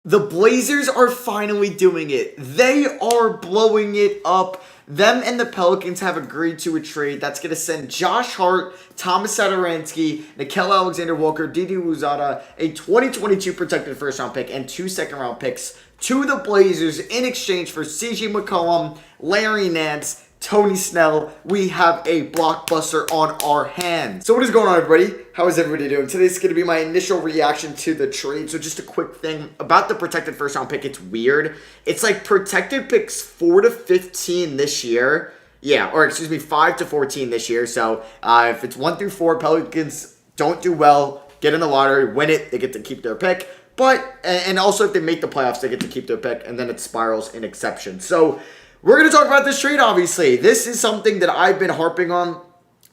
The Blazers are finally doing it. They are blowing it up. Them and the Pelicans have agreed to a trade that's going to send Josh Hart, Thomas Satoransky, Nickeil Alexander-Walker, Didi Louzada, a 2022 protected first-round pick, and 2 second-round picks to the Blazers in exchange for CJ McCollum, Larry Nance, Tony Snell. We have a blockbuster on our hands. So what is going on, everybody? How is everybody doing? Today's going to be my initial reaction to the trade. So just a quick thing about the protected first round pick. It's weird. It's like protected picks 4 to 15 this year. Yeah, or excuse me, 5 to 14 this year. So if it's 1 through 4, Pelicans don't do well, get in the lottery, win it, they get to keep their pick. But, and also if they make the playoffs, they get to keep their pick, and then it spirals in exception. So we're going to talk about this trade, obviously. This is something that I've been harping on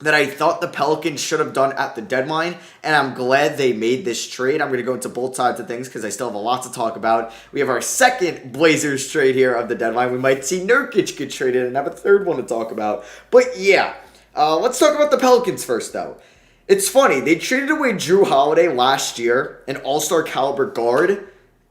that I thought the Pelicans should have done at the deadline, and I'm glad they made this trade. I'm going to go into both sides of things because I still have a lot to talk about. We have our second Blazers trade here of the deadline. We might see Nurkic get traded and have a third one to talk about. But yeah, let's talk about the Pelicans first, though. It's funny. They traded away Drew Holiday last year, an all-star caliber guard.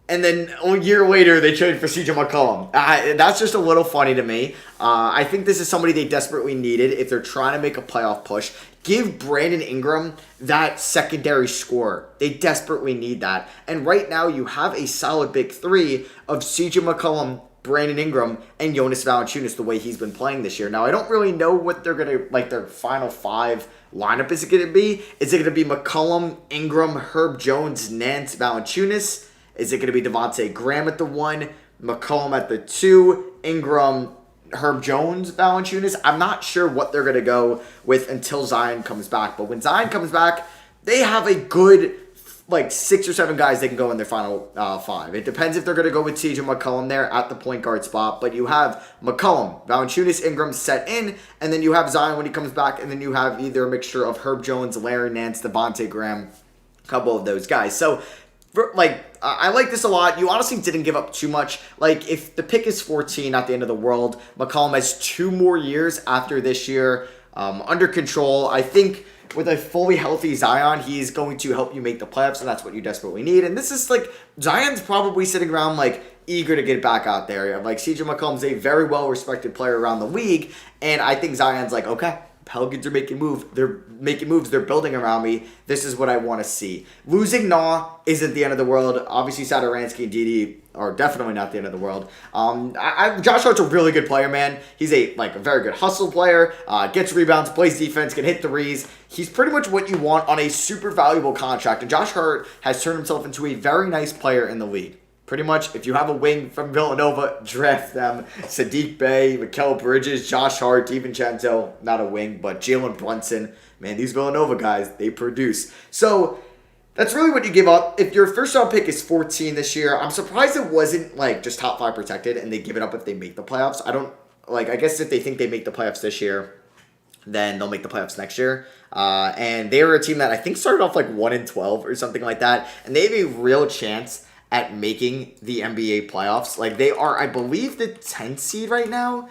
And then a year later, they traded for CJ McCollum. That's just a little funny to me. I think this is somebody they desperately needed if they're trying to make a playoff push. Give Brandon Ingram that secondary scorer. They desperately need that. And right now, you have a solid big three of CJ McCollum, Brandon Ingram, and Jonas Valanciunas the way he's been playing this year. Now, I don't really know what they're going to, like, their final 5 lineup is going to be. Is it going to be McCollum, Ingram, Herb Jones, Nance, Valanciunas? Is it going to be Devontae Graham at the 1, McCollum at the 2, Ingram, Herb Jones, Valanciunas? I'm not sure what they're going to go with until Zion comes back. But when Zion comes back, they have a good, like, 6 or 7 guys they can go in their final 5. It depends if they're going to go with CJ McCollum there at the point guard spot. But you have McCollum, Valanciunas, Ingram set in, and then you have Zion when he comes back, and then you have either a mixture of Herb Jones, Larry Nance, Devontae Graham, a couple of those guys. So, I like this a lot. You honestly didn't give up too much. Like, if the pick is 14, not the end of the world. McCollum has 2 more years after this year under control. I think with a fully healthy Zion, he's going to help you make the playoffs, and that's what you desperately need. And this is, like, Zion's probably sitting around, like, eager to get back out there. Like, CJ McCollum's a very well-respected player around the league, and I think Zion's like, okay, Pelicans are making moves. They're making moves. They're building around me. This is what I want to see. Losing Nah isn't the end of the world. Obviously, Satoransky and Didi are definitely not the end of the world. Josh Hart's a really good player, man. He's a very good hustle player. Gets rebounds, plays defense, can hit threes. He's pretty much what you want on a super valuable contract. And Josh Hart has turned himself into a very nice player in the league. Pretty much, if you have a wing from Villanova, draft them. Sadiq Bey, Mikal Bridges, Josh Hart, DiVincenzo, not a wing, but Jalen Brunson. Man, these Villanova guys, they produce. So, that's really what you give up. If your first round pick is 14 this year, I'm surprised it wasn't, just top 5 protected, and they give it up if they make the playoffs. I guess if they think they make the playoffs this year, then they'll make the playoffs next year. And they were a team that I think started off 1-12 or something like that, and they have a real chance at making the NBA playoffs. They are, I believe, the 10th seed right now.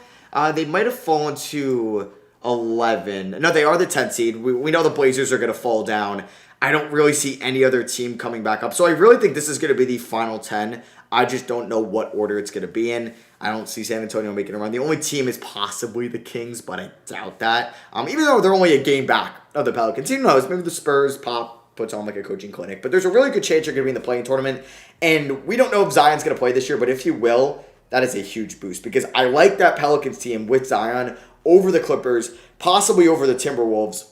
They might have fallen to 11. No, they are the 10th seed. We know the Blazers are going to fall down. I don't really see any other team coming back up. So I really think this is going to be the final 10. I just don't know what order it's going to be in. I don't see San Antonio making a run. The only team is possibly the Kings, but I doubt that. Even though they're only a game back of the Pelicans. Who knows? Maybe the Spurs puts on a coaching clinic. But there's a really good chance you're going to be in the playing tournament. And we don't know if Zion's going to play this year, but if he will, that is a huge boost. Because I like that Pelicans team with Zion over the Clippers, possibly over the Timberwolves,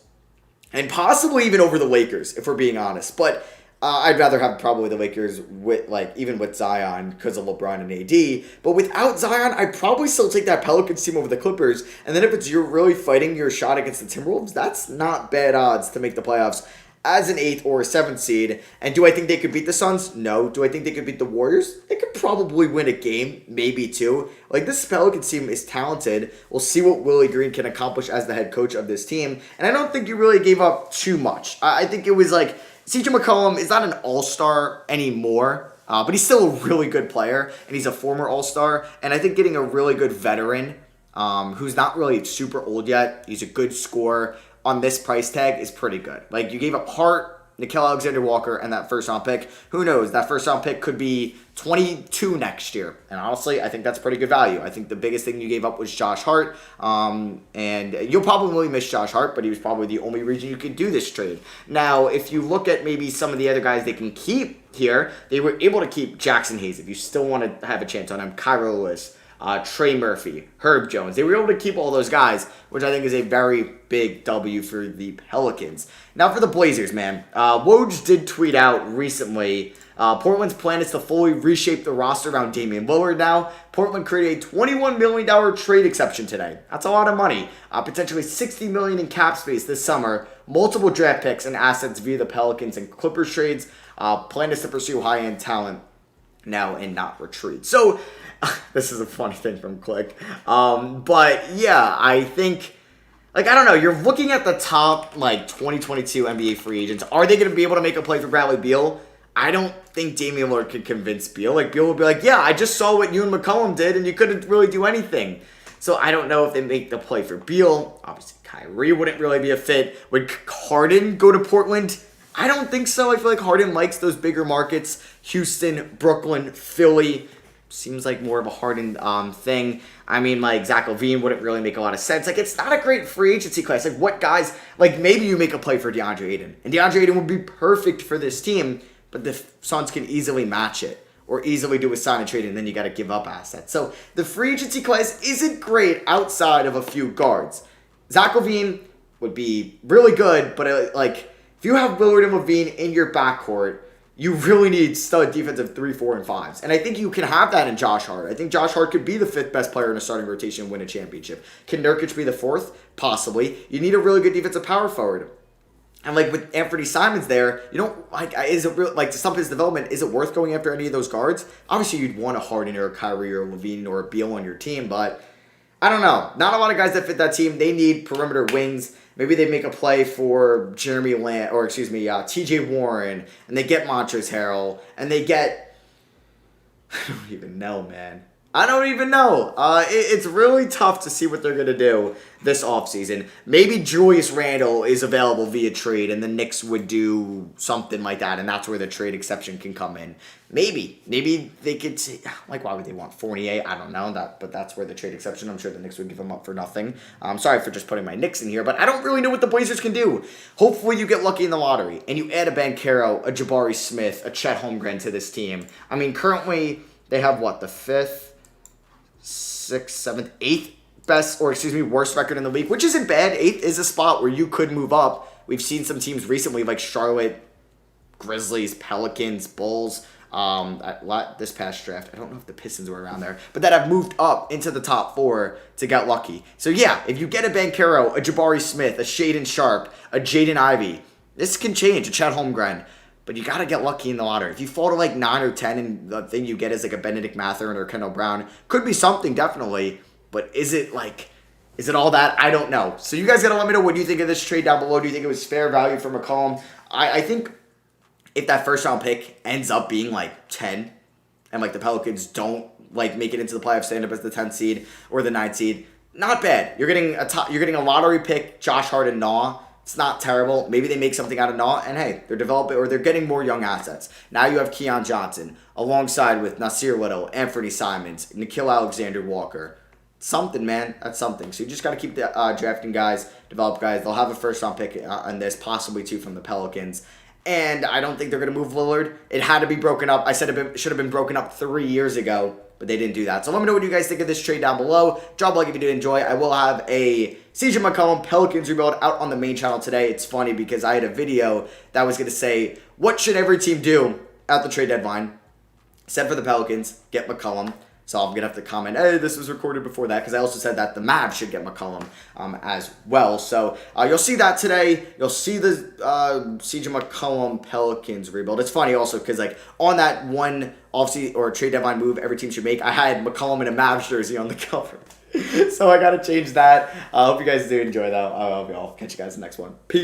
and possibly even over the Lakers, if we're being honest. But I'd rather have probably the Lakers with even with Zion because of LeBron and AD. But without Zion, I'd probably still take that Pelicans team over the Clippers. And then if you're really fighting your shot against the Timberwolves, that's not bad odds to make the playoffs as an 8th or a 7th seed. And do I think they could beat the Suns? No. Do I think they could beat the Warriors? They could probably win a game, maybe 2. This Pelicans team is talented. We'll see what Willie Green can accomplish as the head coach of this team. And I don't think you really gave up too much. I think it was CJ McCollum is not an all-star anymore, but he's still a really good player, and he's a former all-star. And I think getting a really good veteran who's not really super old yet, he's a good scorer, on this price tag is pretty good. You gave up Hart, Nickeil Alexander-Walker, and that first-round pick. Who knows? That first-round pick could be 22 next year. And honestly, I think that's pretty good value. I think the biggest thing you gave up was Josh Hart. And you'll probably miss Josh Hart, but he was probably the only reason you could do this trade. Now, if you look at maybe some of the other guys they can keep here, they were able to keep Jackson Hayes if you still want to have a chance on him. Cairo Lewis, Trey Murphy, Herb Jones. They were able to keep all those guys, which I think is a very big W for the Pelicans. Now for the Blazers, man. Woj did tweet out recently, Portland's plan is to fully reshape the roster around Damian Lillard now. Portland created a $21 million trade exception today. That's a lot of money. Potentially $60 million in cap space this summer. Multiple draft picks and assets via the Pelicans and Clippers trades. Plan is to pursue high-end talent now and not retreat. So, this is a funny thing from Click. But, yeah, I think, I don't know. You're looking at the top, 2022 NBA free agents. Are they going to be able to make a play for Bradley Beal? I don't think Damian Lillard could convince Beal. Beal will be like, yeah, I just saw what you and McCollum did, and you couldn't really do anything. So I don't know if they make the play for Beal. Obviously, Kyrie wouldn't really be a fit. Would Harden go to Portland? I don't think so. I feel like Harden likes those bigger markets. Houston, Brooklyn, Philly. Seems like more of a Harden thing. I mean, Zach LaVine wouldn't really make a lot of sense. It's not a great free agency class. What guys, maybe you make a play for DeAndre Ayton. And DeAndre Ayton would be perfect for this team. But the Suns can easily match it or easily do a sign and trade, and then you got to give up assets. So the free agency class isn't great outside of a few guards. Zach LaVine would be really good, but if you have Lillard and LaVine in your backcourt, you really need stud defensive 3, 4, and 5s. And I think you can have that in Josh Hart. I think Josh Hart could be the 5th best player in a starting rotation and win a championship. Can Nurkic be the 4th? Possibly. You need a really good defensive power forward. And with Anthony Simons there, you don't is it real to stump his development? Is it worth going after any of those guards? Obviously, you'd want a Harden or a Kyrie or a LaVine or a Beal on your team, but I don't know. Not a lot of guys that fit that team. They need perimeter wings. Maybe they make a play for T.J. Warren, and they get Montrezl Harrell, and they get I don't even know, man. I don't even know. It's really tough to see what they're going to do this offseason. Maybe Julius Randle is available via trade, and the Knicks would do something like that, and that's where the trade exception can come in. Maybe they could say, why would they want Fournier? I don't know, but that's where the trade exception, I'm sure the Knicks would give him up for nothing. I'm sorry for just putting my Knicks in here, but I don't really know what the Blazers can do. Hopefully you get lucky in the lottery, and you add a Banchero, a Jabari Smith, a Chet Holmgren to this team. I mean, currently, they have, the 5th? 6th, 7th, 8th worst record in the league, which isn't bad. 8th is a spot where you could move up. We've seen some teams recently like Charlotte, Grizzlies, Pelicans, Bulls, this past draft. I don't know if the Pistons were around there, but that have moved up into the top 4 to get lucky. So yeah, if you get a Banchero, a Jabari Smith, a Shaedon Sharpe, a Jaden Ivey, this can change, a Chet Holmgren. But you got to get lucky in the lottery. If you fall to 9 or 10 and the thing you get is a Benedict Mathurin or Kendall Brown, could be something definitely. But is it all that? I don't know. So you guys got to let me know what you think of this trade down below. Do you think it was fair value for McCollum? I think if that first round pick ends up being 10 and the Pelicans don't make it into the playoffs, stand up as the 10th seed or the 9th seed, not bad. You're getting a lottery pick, Josh Hart and Naw. It's not terrible. Maybe they make something out of Naw, and hey, they're developing or they're getting more young assets. Now you have Keon Johnson alongside with Nasir Little, Anthony Simons, Nickeil Alexander-Walker. Something, man. That's something. So you just got to keep drafting guys, develop guys. They'll have a first-round pick on this, possibly 2 from the Pelicans. And I don't think they're going to move Lillard. It had to be broken up. I said it should have been broken up 3 years ago, but they didn't do that. So let me know what you guys think of this trade down below. Drop a like if you did enjoy. I will have a CJ McCollum Pelicans rebuild out on the main channel today. It's funny because I had a video that was going to say, what should every team do at the trade deadline? Except for the Pelicans, get McCollum. So I'm going to have to comment, hey, this was recorded before that, because I also said that the Mavs should get McCollum as well. So you'll see that today. You'll see the CJ McCollum Pelicans rebuild. It's funny also because on that one offseason or trade deadline move every team should make, I had McCollum in a Mavs jersey on the cover. So I got to change that. I hope you guys do enjoy that. I'll catch you guys in the next one. Peace.